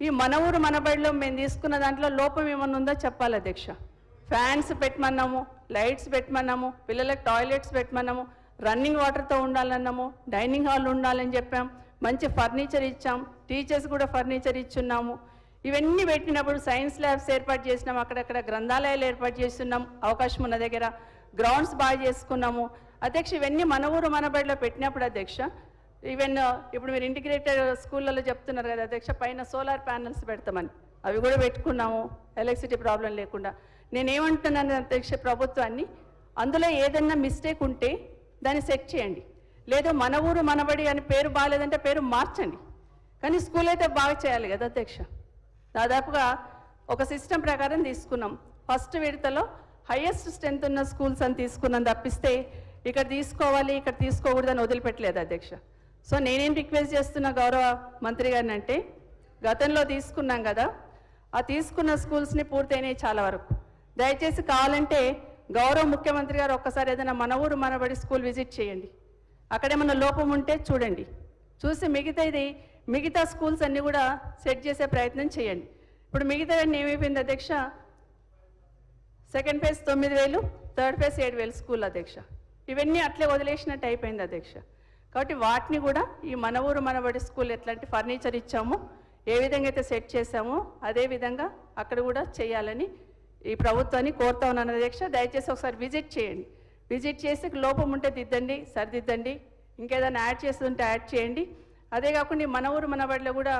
ఈ మన ఊరు మన బడిలో మేము తీసుకున్న దాంట్లో లోపం ఏమన్నా ఉందో చెప్పాలి అధ్యక్ష. ఫ్యాన్స్ పెట్టమన్నాము, లైట్స్ పెట్టమన్నాము, పిల్లలకు టాయిలెట్స్ పెట్టమన్నాము, రన్నింగ్ వాటర్తో ఉండాలన్నాము, డైనింగ్ హాల్ ఉండాలని చెప్పాం, మంచి ఫర్నిచర్ ఇచ్చాం, టీచర్స్ కూడా ఫర్నిచర్ ఇచ్చున్నాము. ఇవన్నీ పెట్టినప్పుడు సైన్స్ ల్యాబ్స్ ఏర్పాటు చేసినాం, అక్కడక్కడ గ్రంథాలయాలు ఏర్పాటు చేస్తున్నాం, అవకాశం ఉన్న దగ్గర గ్రౌండ్స్ బాగా చేసుకున్నాము అధ్యక్ష. ఇవన్నీ మన ఊరు మన బడిలో పెట్టినప్పుడు అధ్యక్ష, ఈవెన్ ఇప్పుడు మీరు ఇంటిగ్రేటెడ్ స్కూళ్ళలో చెప్తున్నారు కదా అధ్యక్ష, పైన సోలార్ ప్యానల్స్ పెడతామని, అవి కూడా పెట్టుకున్నాము ఎలక్ట్రిసిటీ ప్రాబ్లం లేకుండా. నేనేమంటున్నాను అధ్యక్ష, ప్రభుత్వాన్ని అందులో ఏదన్నా మిస్టేక్ ఉంటే దాన్ని సెట్ చేయండి, లేదు మన ఊరు మనబడి అని పేరు బాగాలేదంటే పేరు మార్చండి, కానీ స్కూల్ అయితే బాగా చేయాలి కదా అధ్యక్ష. దాదాపుగా ఒక సిస్టమ్ ప్రకారం తీసుకున్నాం. ఫస్ట్ విడతలో హైయెస్ట్ స్ట్రెంత్ ఉన్న స్కూల్స్ అని తీసుకున్నాం తప్పిస్తే ఇక్కడ తీసుకోవాలి ఇక్కడ తీసుకోకూడదని వదిలిపెట్టలేదు అధ్యక్ష. సో నేనేం రిక్వెస్ట్ చేస్తున్న గౌరవ మంత్రి గారిని అంటే, గతంలో తీసుకున్నాం కదా, ఆ తీసుకున్న స్కూల్స్ని పూర్తయినాయి చాలా వరకు. దయచేసి కావాలంటే గౌరవ ముఖ్యమంత్రి గారు ఒక్కసారి ఏదైనా మన ఊరు మనబడి స్కూల్ విజిట్ చేయండి, అక్కడేమన్నా లోపం ఉంటే చూడండి, చూసి మిగతా స్కూల్స్ అన్నీ కూడా సెట్ చేసే ప్రయత్నం చేయండి. ఇప్పుడు మిగతావన్నీ ఏమైపోయింది అధ్యక్ష, second phase 9,000, third phase 7,000 school అధ్యక్ష. ఇవన్నీ అట్లే వదిలేసినట్టు అయిపోయింది అధ్యక్ష. కాబట్టి వాటిని కూడా ఈ మన ఊరు మనబడి స్కూల్ ఎట్లాంటి ఫర్నిచర్ ఇచ్చామో, ఏ విధంగా అయితే సెట్ చేశామో అదే విధంగా అక్కడ కూడా చేయాలని ఈ ప్రభుత్వాన్ని కోరుతా ఉన్నాను అధ్యక్ష. దయచేసి ఒకసారి విజిట్ చేయండి, విజిట్ చేసి లోపం ఉంటే దిద్దండి, సరిదిద్దండి, ఇంకేదైనా యాడ్ చేస్తుంటే యాడ్ చేయండి. అదే కాకుండా మన ఊరు మనబడిలో కూడా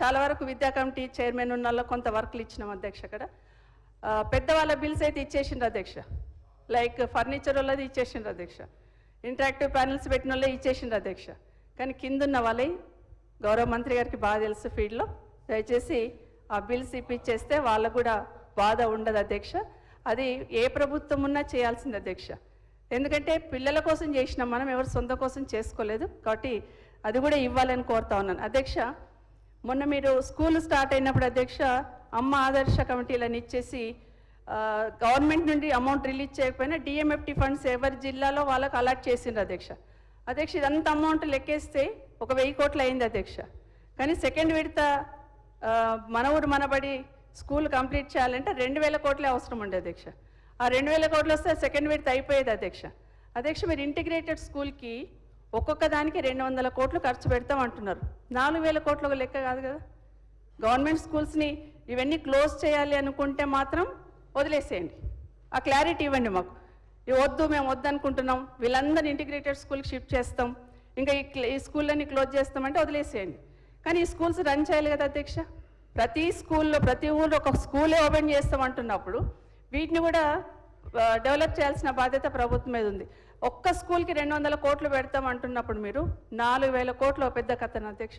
చాలా వరకు విద్యా కమిటీ చైర్మన్ ఉన్న వాళ్ళకి కొంత వర్క్లు ఇచ్చినాం అధ్యక్ష. అక్కడ పెద్దవాళ్ళ బిల్స్ అయితే ఇచ్చేసిండ్రు అధ్యక్ష, లైక్ ఫర్నిచర్ వాళ్ళది ఇచ్చేసిండ్రు అధ్యక్ష, ఇంటరాక్టివ్ ప్యానల్స్ పెట్టిన వాళ్ళే ఇచ్చేసిండ్రు అధ్యక్ష. కానీ కిందున్న వాళ్ళే గౌరవ మంత్రి గారికి బాగా తెలుసు ఫీల్డ్లో, దయచేసి ఆ బిల్స్ ఇప్పించేస్తే వాళ్ళకు కూడా బాధ ఉండదు అధ్యక్ష. అది ఏ ప్రభుత్వం ఉన్నా చేయాల్సింది అధ్యక్ష, ఎందుకంటే పిల్లల కోసం చేసినాం మనం, ఎవరు సొంత కోసం చేసుకోలేదు. కాబట్టి అది కూడా ఇవ్వాలని కోరుతా ఉన్నాను అధ్యక్ష. మొన్న మీరు స్కూల్ స్టార్ట్ అయినప్పుడు అధ్యక్ష, అమ్మ ఆదర్శ కమిటీలను ఇచ్చేసి గవర్నమెంట్ నుండి అమౌంట్ రిలీజ్ చేయకపోయినా డిఎంఎఫ్టీ ఫండ్స్ ఎవరి జిల్లాలో వాళ్ళకు అలాట్ చేసిండ్రు అధ్యక్ష. అధ్యక్ష ఇదంతా అమౌంట్ లెక్కేస్తే 1,000 కోట్లు అయింది అధ్యక్ష. కానీ సెకండ్ విడత మన ఊరు మనబడి స్కూల్ కంప్లీట్ చేయాలంటే 2,000 కోట్లే అవసరం ఉండే అధ్యక్ష. ఆ 2,000 కోట్లు వస్తే సెకండ్ విడత అయిపోయేది అధ్యక్ష. అధ్యక్ష మీరు ఇంటిగ్రేటెడ్ స్కూల్కి ఒక్కొక్క దానికి 200 కోట్లు ఖర్చు పెడతాం అంటున్నారు, 4,000 కోట్లు ఒక లెక్క కాదు కదా. గవర్నమెంట్ స్కూల్స్ని ఇవన్నీ క్లోజ్ చేయాలి అనుకుంటే మాత్రం వదిలేసేయండి, ఆ క్లారిటీ ఇవ్వండి మాకు. వద్దు మేము వద్దనుకుంటున్నాం, వీళ్ళందరినీ ఇంటిగ్రేటెడ్ స్కూల్కి షిఫ్ట్ చేస్తాం, ఇంకా ఈ స్కూళ్ళని క్లోజ్ చేస్తామంటే వదిలేసేయండి. కానీ ఈ స్కూల్స్ రన్ చేయాలి కదా అధ్యక్ష. ప్రతి స్కూల్లో ప్రతి ఊళ్ళో ఒక స్కూలే ఓపెన్ చేస్తామంటున్నప్పుడు వీటిని కూడా డెవలప్ చేయాల్సిన బాధ్యత ప్రభుత్వం మీద ఉంది. ఒక్క స్కూల్కి 200 కోట్లు పెడతాం అంటున్నప్పుడు మీరు 4,000 కోట్లు పెద్ద కథను అధ్యక్ష.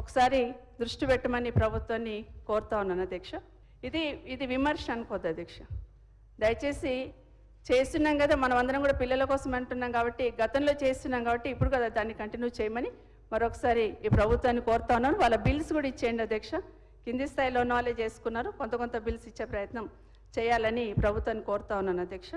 ఒకసారి దృష్టి పెట్టమని ప్రభుత్వాన్ని కోరుతా ఉన్నాను అధ్యక్ష. ఇది విమర్శ అనుకోద్దు అధ్యక్ష. దయచేసి చేస్తున్నాం కదా, మనం అందరం కూడా పిల్లల కోసం అంటున్నాం కాబట్టి, గతంలో చేస్తున్నాం కాబట్టి ఇప్పుడు కదా దాన్ని కంటిన్యూ చేయమని మరొకసారి ఈ ప్రభుత్వాన్ని కోరుతా ఉన్నాను. వాళ్ళ బిల్స్ కూడా ఇచ్చేయండి అధ్యక్ష. కింది స్థాయిలో ఉన్న వాళ్ళే చేసుకున్నారు, కొంత బిల్స్ ఇచ్చే ప్రయత్నం చేయాలని ప్రభుత్వాన్ని కోరుతా ఉన్నాను అధ్యక్ష.